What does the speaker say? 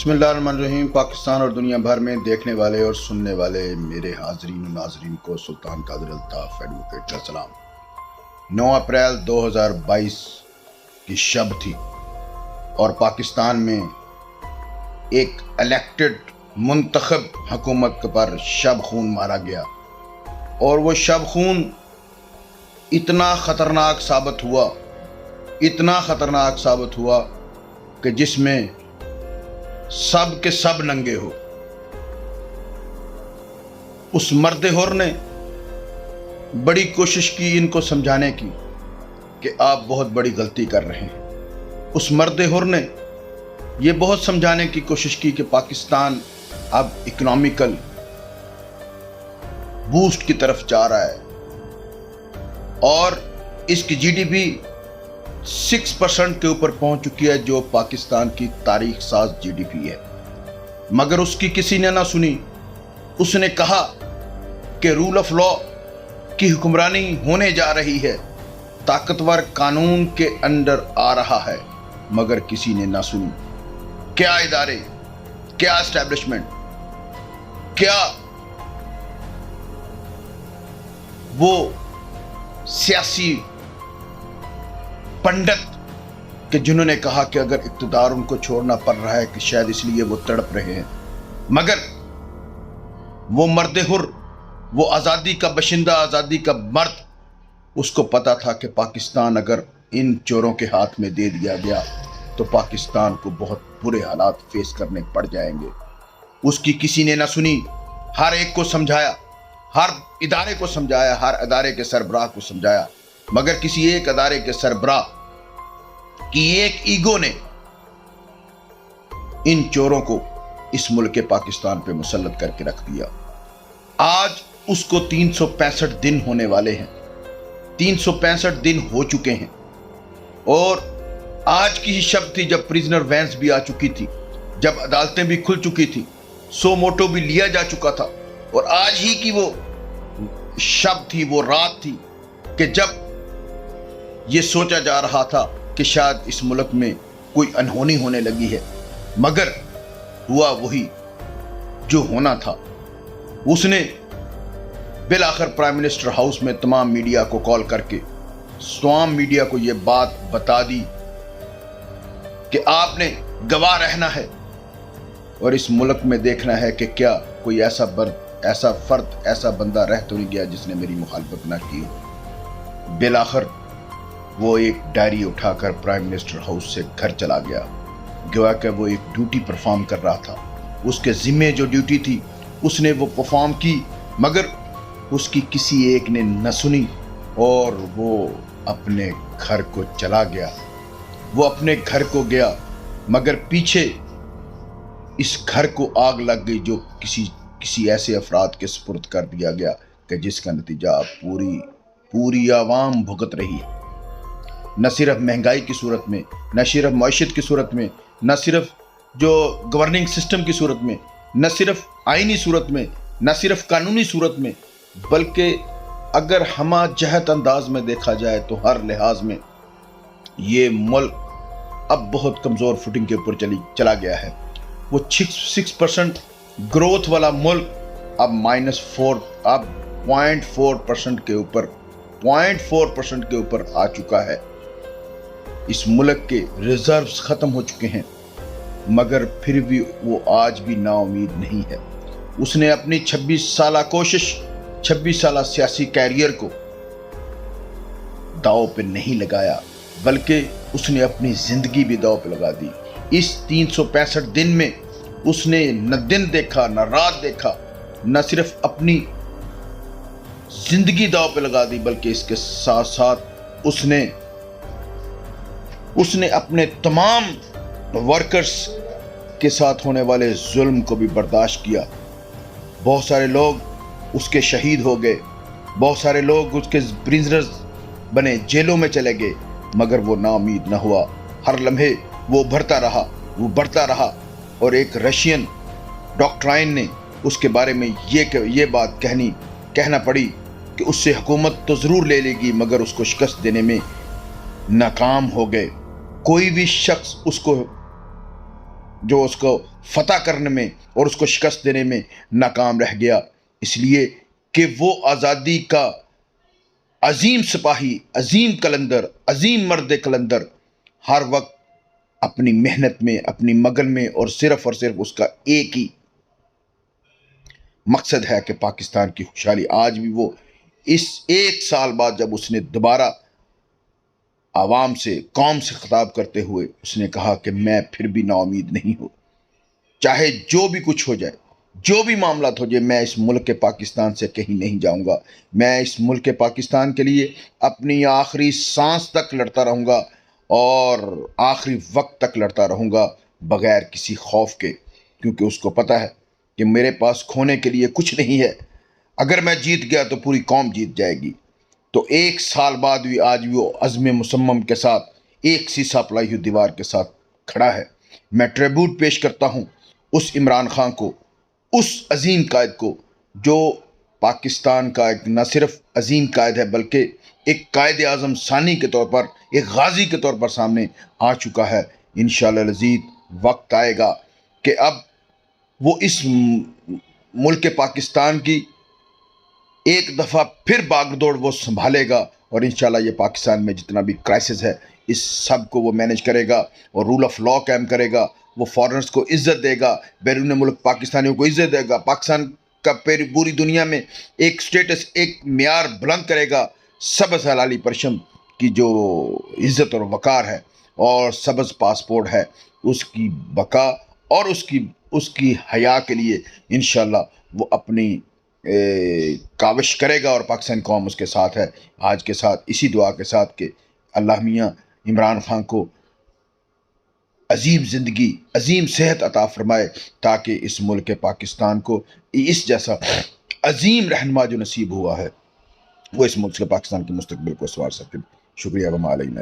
बिस्मिल्लाहिर्रहमानिर्रहीम। पाकिस्तान और दुनिया भर में देखने वाले और सुनने वाले मेरे हाजरीन और नाजरीन को सुल्तान कादिर अल्ताफ एडवोकेट का सलाम। 9 अप्रैल 2022 की शब थी और पाकिस्तान में एक इलेक्टेड मुंतखब हुकूमत पर शब खून मारा गया और वो शब खून इतना ख़तरनाक साबित हुआ कि जिसमें सब के सब नंगे हो। उस मर्द हुर ने बड़ी कोशिश की इनको समझाने की कि आप बहुत बड़ी गलती कर रहे हैं। उस मर्द हुर ने ये बहुत समझाने की कोशिश की कि पाकिस्तान अब इकोनॉमिकल बूस्ट की तरफ जा रहा है और इसकी जीडीपी 6% के ऊपर पहुंच चुकी है, जो पाकिस्तान की तारीख साज जीडीपी है। मगर उसकी किसी ने ना सुनी। उसने कहा कि रूल ऑफ लॉ की हुक्मरानी होने जा रही है, ताकतवर कानून के अंडर आ रहा है, मगर किसी ने ना सुनी। क्या इदारे, क्या एस्टैब्लिशमेंट, क्या वो सियासी पंडित कि जिन्होंने कहा कि अगर इक़्तिदार उनको छोड़ना पड़ रहा है कि शायद इसलिए वो तड़प रहे हैं। मगर वो मर्द हुर, वो आज़ादी का बशिंदा, आज़ादी का मर्द, उसको पता था कि पाकिस्तान अगर इन चोरों के हाथ में दे दिया गया तो पाकिस्तान को बहुत बुरे हालात फेस करने पड़ जाएंगे। उसकी किसी ने ना सुनी। हर एक को समझाया, हर इदारे को समझाया, हर अदारे के सरबराह को समझाया, मगर किसी एक अदारे के सरबराह की एक ईगो ने इन चोरों को इस मुल्क के पाकिस्तान पे मुसल्लत करके रख दिया। आज उसको 365 दिन होने वाले हैं। 365 दिन हो चुके हैं और आज की ही शब थी जब प्रिजनर वैन्स भी आ चुकी थी, जब अदालतें भी खुल चुकी थी, सो मोटो भी लिया जा चुका था। और आज ही की वो शब थी, वो रात थी कि जब ये सोचा जा रहा था कि शायद इस मुल्क में कोई अनहोनी होने लगी है, मगर हुआ वही जो होना था। उसने बिलाखिर प्राइम मिनिस्टर हाउस में तमाम मीडिया को कॉल करके तमाम मीडिया को यह बात बता दी कि आपने गवाह रहना है और इस मुल्क में देखना है कि क्या कोई ऐसा फर्द, ऐसा बंदा रह तो नहीं गया जिसने मेरी मुखालफत ना की हो। बिलाखिर वो एक डायरी उठाकर प्राइम मिनिस्टर हाउस से घर चला गया। गोया कि वो एक ड्यूटी परफॉर्म कर रहा था। उसके जिम्मे जो ड्यूटी थी उसने वो परफॉर्म की, मगर उसकी किसी एक ने न सुनी और वो अपने घर को चला गया। वो अपने घर को गया, मगर पीछे इस घर को आग लग गई जो किसी ऐसे अफराद के सुपुर्द कर दिया गया कि जिसका नतीजा पूरी आवाम भुगत रही है। न सिर्फ महंगाई की सूरत में, न सिर्फ मईशत की सूरत में, न सिर्फ जो गवर्निंग सिस्टम की सूरत में, न सिर्फ आईनी सूरत में, न सिर्फ कानूनी सूरत में, बल्कि अगर हम जहत अंदाज में देखा जाए तो हर लिहाज में ये मुल्क अब बहुत कमज़ोर फुटिंग के ऊपर चला गया है। वो 6% ग्रोथ वाला मुल्क अब -0.4% के ऊपर आ चुका है। इस मुल्क के रिजर्व्स खत्म हो चुके हैं, मगर फिर भी वो आज भी नाउमीद नहीं है। उसने अपनी 26 साला कोशिश, 26 साला सियासी कैरियर को दांव पे नहीं लगाया, बल्कि उसने अपनी जिंदगी भी दांव पे लगा दी। इस 365 दिन में उसने न दिन देखा न रात देखा, न सिर्फ अपनी जिंदगी दांव पे लगा दी, बल्कि इसके साथ साथ उसने अपने तमाम वर्कर्स के साथ होने वाले जुल्म को भी बर्दाश्त किया। बहुत सारे लोग उसके शहीद हो गए, बहुत सारे लोग उसके प्रिजनर्स बने, जेलों में चले गए, मगर वो नाउमीद न हुआ। हर लम्हे वो बढ़ता रहा और एक रशियन डॉक्ट्राइन ने उसके बारे में ये बात कहना पड़ी कि उससे हुकूमत तो ज़रूर ले लेगी, मगर उसको शिकस्त देने में नाकाम हो गए। कोई भी शख्स उसको جو اس کو فتح کرنے میں اور اس کو شکست دینے میں ناکام رہ گیا، اس لیے کہ وہ آزادی کا عظیم سپاہی، عظیم کلندر، عظیم مرد کلندر ہر وقت اپنی محنت میں، اپنی مگن میں، اور صرف اس کا ایک ہی مقصد ہے کہ پاکستان کی خوشحالی۔ آج بھی وہ اس 1 سال بعد جب اس نے دوبارہ عوام سے، قوم سے خطاب کرتے ہوئے اس نے کہا کہ میں پھر بھی نا امید نہیں ہوں، چاہے جو بھی کچھ ہو جائے، جو بھی معاملات ہو جائے، میں اس ملک پاکستان سے کہیں نہیں جاؤں گا، میں اس ملک پاکستان کے لیے اپنی آخری سانس تک لڑتا رہوں گا اور آخری وقت تک لڑتا رہوں گا بغیر کسی خوف کے، کیونکہ اس کو پتہ ہے کہ میرے پاس کھونے کے لیے کچھ نہیں ہے، اگر میں جیت گیا تو پوری قوم جیت جائے گی۔ تو 1 سال بعد بھی آج بھی وہ عزم مصمم کے ساتھ ایک سیسا پلائی ہوئی دیوار کے ساتھ کھڑا ہے۔ میں ٹریبیوٹ پیش کرتا ہوں اس عمران خان کو، اس عظیم قائد کو، جو پاکستان کا ایک نہ صرف عظیم قائد ہے بلکہ ایک قائد اعظم ثانی کے طور پر، ایک غازی کے طور پر سامنے آ چکا ہے۔ انشاءاللہ العزیز وقت آئے گا کہ اب وہ اس ملک پاکستان کی ایک دفعہ پھر باغ دوڑ وہ سنبھالے گا، اور انشاءاللہ یہ پاکستان میں جتنا بھی کرائسس ہے اس سب کو وہ مینج کرے گا اور رول آف لا قائم کرے گا، وہ فارنرز کو عزت دے گا، بیرون ملک پاکستانیوں کو عزت دے گا، پاکستان کا پوری دنیا میں ایک سٹیٹس، ایک معیار بلند کرے گا، سبز ہلالی پرچم کی جو عزت اور وقار ہے اور سبز پاسپورٹ ہے اس کی بقا اور اس کی حیا کے لیے انشاءاللہ وہ اپنی کاوش کرے گا، اور پاکستان قوم اس کے ساتھ ہے۔ آج کے ساتھ اسی دعا کے ساتھ کہ اللہ میاں عمران خان کو عظیم زندگی، عظیم صحت عطا فرمائے، تاکہ اس ملک پاکستان کو اس جیسا عظیم رہنما جو نصیب ہوا ہے وہ اس ملک پاکستان کے مستقبل کو سنوار سکے۔ شکریہ، وما علینا۔